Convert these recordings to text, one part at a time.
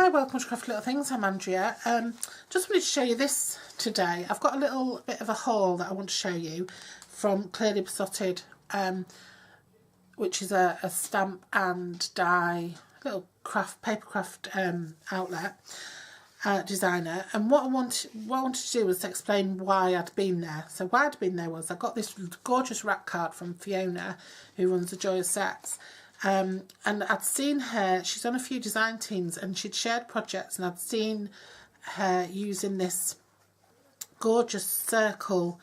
Hi, welcome to Crafty Little Things. I'm Andrea. Just wanted to show you this today. I've got a little bit of a haul that I want to show you from Clearly Besotted, which is a stamp and die little paper craft outlet designer. And what I wanted to do was to explain why I'd been there. So why I'd been there was I got this gorgeous rack card from Fiona, who runs the Joyous Sets. And I'd seen her, she's on a few design teams, and she'd shared projects, and I'd seen her using this gorgeous circle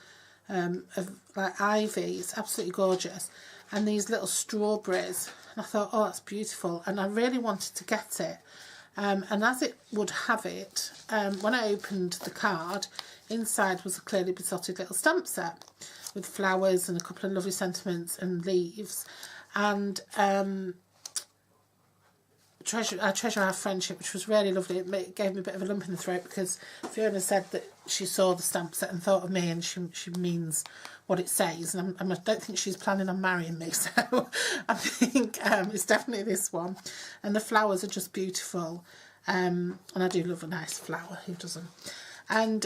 of like ivy. It's absolutely gorgeous, and these little strawberries, and I thought, oh, that's beautiful, and I really wanted to get it. And as it would have it, when I opened the card, inside was a Clearly Besotted little stamp set with flowers and a couple of lovely sentiments and leaves. And I treasure our friendship, which was really lovely. It gave me a bit of a lump in the throat because Fiona said that she saw the stamp set and thought of me, and she means what it says. And I don't think she's planning on marrying me, so I think it's definitely this one. And the flowers are just beautiful, and I do love a nice flower. Who doesn't? And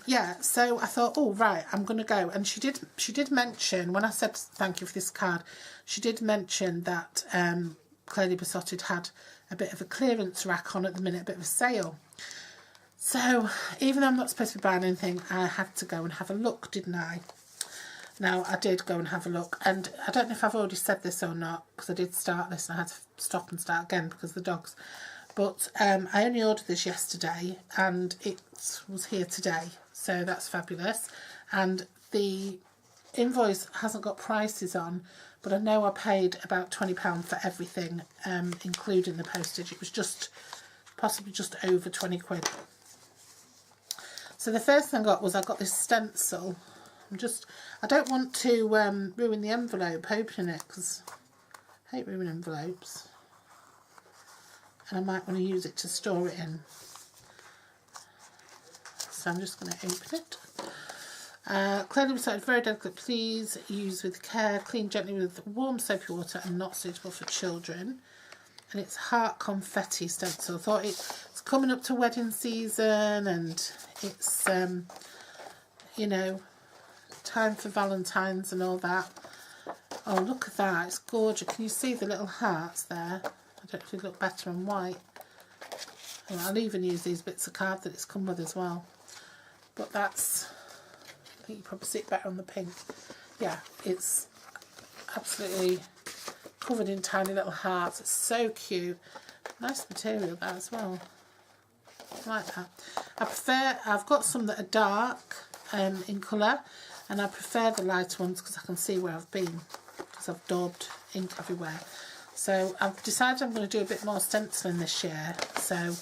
yeah, so I thought, oh right, I'm gonna go. And she did mention, when I said thank you for this card, she did mention that Clearly Besotted had a bit of a clearance rack on at the minute, a bit of a sale. So even though I'm not supposed to be buying anything, I had to go and have a look, didn't I? Now I did go and have a look, and I don't know if I've already said this or not, because I did start this and I had to stop and start again because of the dogs. But I only ordered this yesterday and it was here today, so that's fabulous. And the invoice hasn't got prices on, but I know I paid about £20 for everything, including the postage. It was possibly just over 20 quid. So the first thing I got was this stencil. I don't want to ruin the envelope opening it, because I hate ruining envelopes. And I might want to use it to store it in. So I'm just going to open it. Clearly Besotted, very delicate, please use with care, clean gently with warm soapy water and not suitable for children. And it's heart confetti stencil. I thought it's coming up to wedding season, and it's you know, time for Valentine's and all that. Oh, look at that, it's gorgeous. Can you see the little hearts there? I don't know if they look better on white. And I'll even use these bits of card that it's come with as well. But that's, I think you probably see it better on the pink. Yeah, it's absolutely covered in tiny little hearts. It's so cute. Nice material that as well. I like that. I've got some that are dark in colour, and I prefer the lighter ones because I can see where I've been, because I've daubed ink everywhere. So I've decided I'm going to do a bit more stenciling this year, so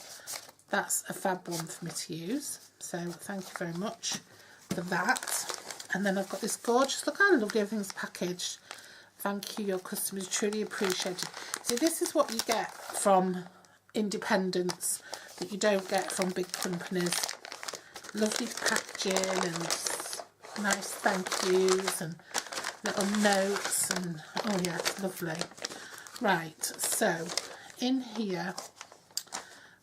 that's a fab one for me to use. So thank you very much for that. And then I've got this gorgeous, look how lovely everything's packaged. Thank you, your customers truly appreciated. So this is what you get from independents that you don't get from big companies. Lovely packaging and nice thank yous and little notes, and oh yeah, it's lovely. Right, so in here,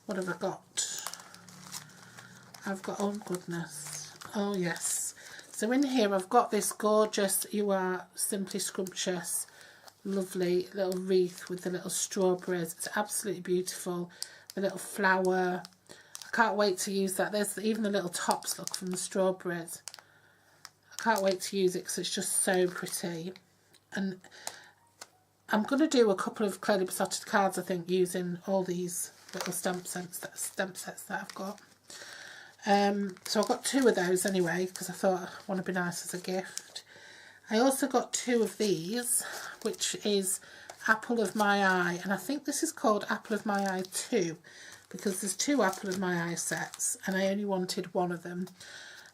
what have I got? I've got, oh goodness, oh yes. So in here I've got this gorgeous You Are Simply Scrumptious, lovely little wreath with the little strawberries. It's absolutely beautiful. The little flower. I can't wait to use that. There's even the little tops, look, from the strawberries. I can't wait to use it because it's just so pretty. And I'm going to do a couple of Clearly Besotted cards, I think, using all these little stamp sets that I've got. So I've got two of those anyway, because I thought I want to be nice as a gift. I also got two of these, which is Apple of My Eye, and I think this is called Apple of My Eye 2, because there's two Apple of My Eye sets, and I only wanted one of them.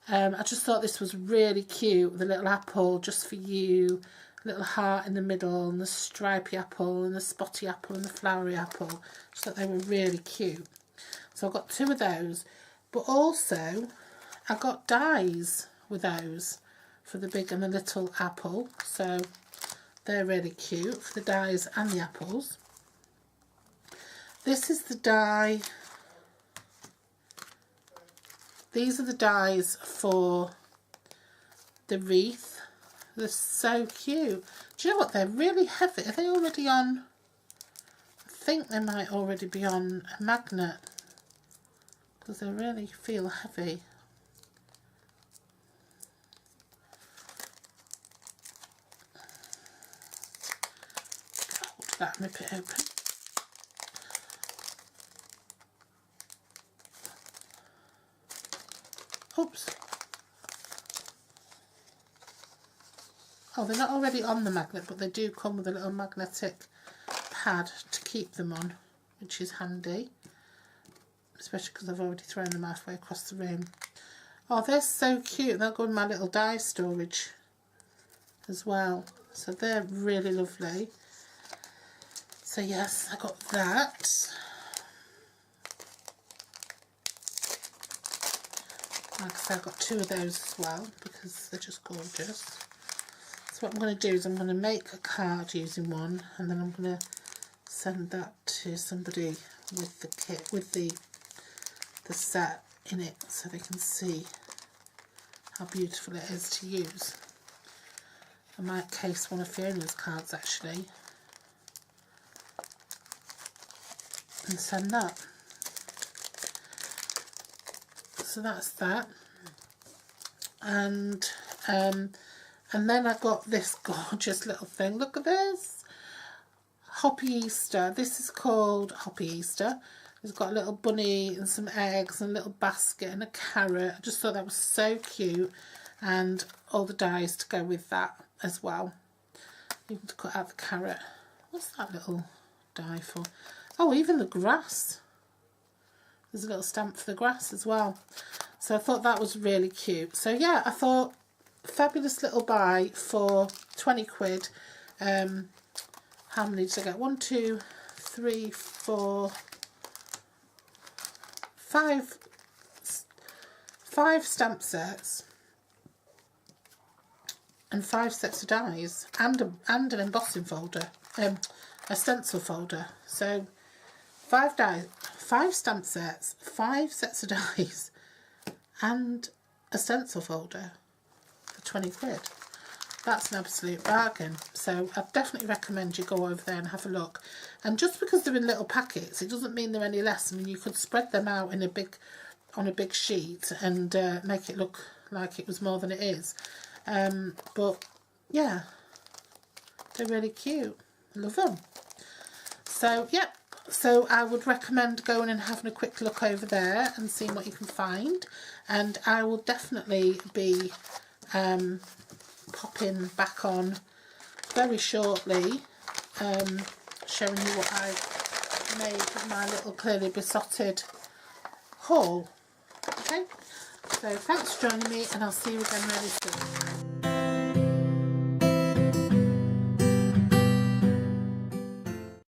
I just thought this was really cute, the little apple just for you, little heart in the middle, and the stripy apple, and the spotty apple, and the flowery apple. Just thought they were really cute. So I got two of those, but also I got dies with those for the big and the little apple. So they're really cute for the dies and the apples. This is the die These are the dies for the wreath. They're so cute. Do you know what? They're really heavy. Are they already on? I think they might already be on a magnet because they really feel heavy. Hold that, rip it open. Oops. Oh, they're not already on the magnet, but they do come with a little magnetic pad to keep them on, which is handy. Especially because I've already thrown them halfway across the room. Oh, they're so cute. They'll go in my little die storage as well. So they're really lovely. So yes, I got that. Like I said, I've got 2 of those as well because they're just gorgeous. So what I'm going to do is I'm going to make a card using one, and then I'm going to send that to somebody with the kit, with the set in it, so they can see how beautiful it is to use. I might case one of Fiona's cards actually and send that. So that's that. And then I got this gorgeous little thing. Look at this. Hoppy Easter. This is called Hoppy Easter. It's got a little bunny and some eggs and a little basket and a carrot. I just thought that was so cute, and all the dies to go with that as well. Even to cut out the carrot. What's that little die for? Oh, even the grass. There's a little stamp for the grass as well. So I thought that was really cute. So yeah, I thought fabulous little buy for 20 quid. How many did I get? 1, 2, 3, 4, 5 stamp sets and 5 sets of dies and an embossing folder, a stencil folder. So 5 dies, 5 stamp sets, 5 sets of dies and a stencil folder for 20 quid. That's an absolute bargain. So I definitely recommend you go over there and have a look. And just because they're in little packets, it doesn't mean they're any less. I mean, you could spread them out in on a big sheet and make it look like it was more than it is. But yeah, they're really cute. I love them. So yep. So I would recommend going and having a quick look over there and seeing what you can find. And I will definitely be popping back on very shortly, showing you what I made with my little clearly besotted haul. Okay, so thanks for joining me, and I'll see you again really soon.